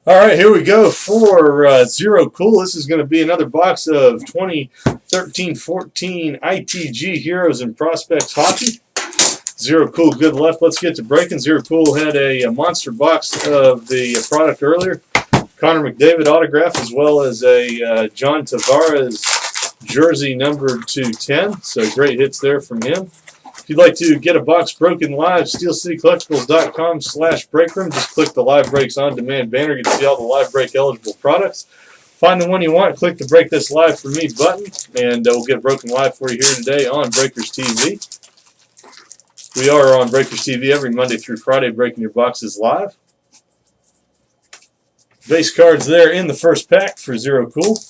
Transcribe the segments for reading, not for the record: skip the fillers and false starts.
All right, here we go for Zero Cool. This is going to be another box of 2013-14 ITG Heroes and Prospects Hockey. Zero Cool, good luck. Let's get to breaking. Zero Cool had a monster box of the product earlier. Connor McDavid autograph, as well as a John Tavares jersey number 210. So great hits there from him. If you'd like to get a box broken live, steelcitycollectibles.com/breakroom. Just click the Live Breaks On Demand banner. You can see all the live break eligible products. Find the one you want, click the Break This Live for Me button, and we'll get broken live for you here today on Breakers TV. We are on Breakers TV every Monday through Friday, breaking your boxes live. Base cards there in the first pack for Zero Cool.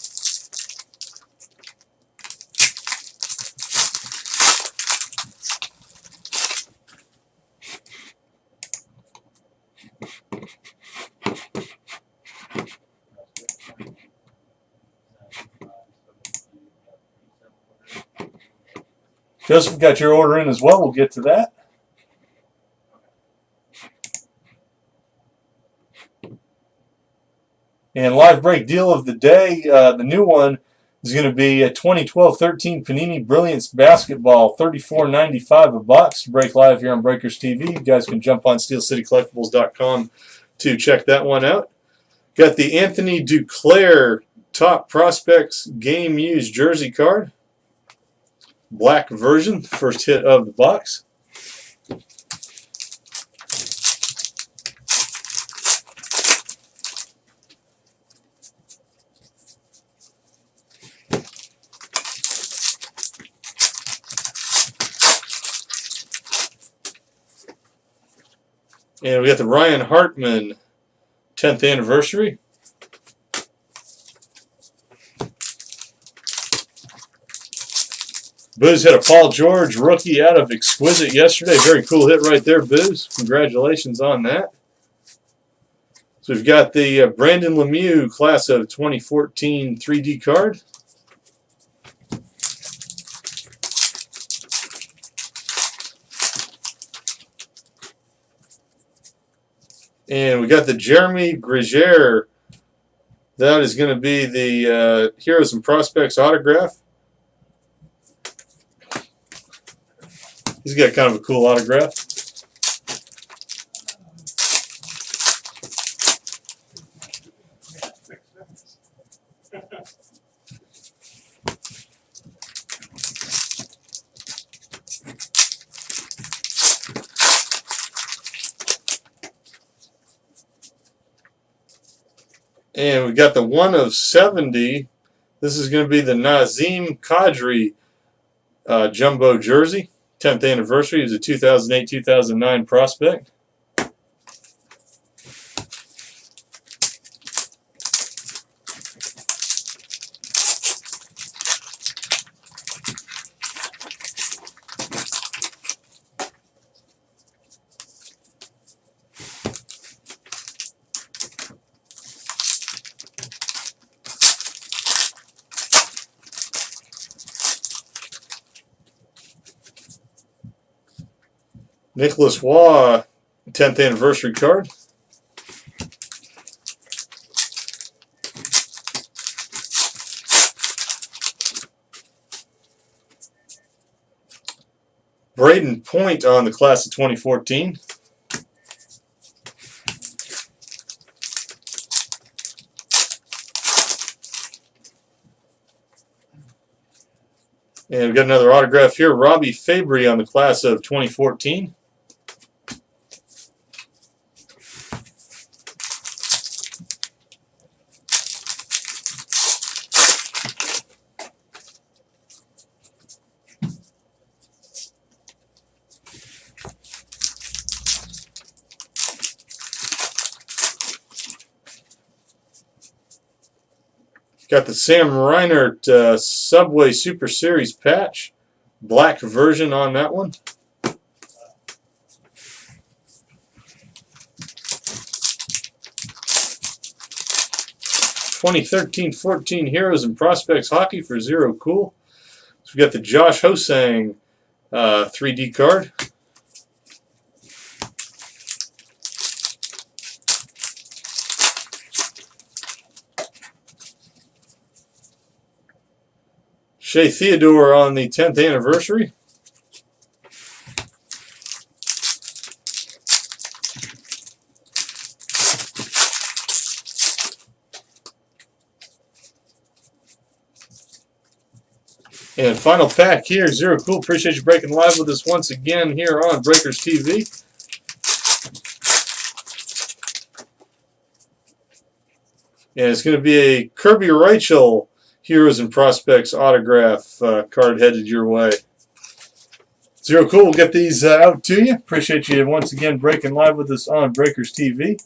Joseph, got your order in as well. We'll get to that. And live break deal of the day, the new one is going to be a 2012-13 Panini Brilliance Basketball, $34.95 a box. Break live here on Breakers TV. You guys can jump on steelcitycollectibles.com to check that one out. Got the Anthony Duclair Top Prospects Game Used Jersey card. Black version, first hit of the box. And we got the Ryan Hartman 10th anniversary. Booze hit a Paul George rookie out of Exquisite yesterday. Very cool hit right there, Booze. Congratulations on that. So we've got the Brandon Lemieux class of 2014 3D card. And we got the Jeremy Grigier. That is going to be the Heroes and Prospects autograph. He's got kind of a cool autograph. And we got the 1/70. This is going to be the Nazem Kadri jumbo jersey. 10th anniversary. He was a 2008-2009 prospect. Nicholas Waugh, 10th anniversary card. Braden Point on the class of 2014. And we've got another autograph here. Robbie Fabry on the class of 2014. Got the Sam Reinert Subway Super Series patch. Black version on that one. (2013-14) Heroes and Prospects Hockey for Zero Cool. So we got the Josh Hosang 3D card. Shea Theodore on the 10th anniversary. And final pack here, Zero Cool. Appreciate you breaking live with us once again here on Breakers TV. And it's going to be a Kirby Rachel Heroes and Prospects autograph card headed your way. Zero Cool, we'll get these out to you. Appreciate you once again breaking live with us on Breakers TV.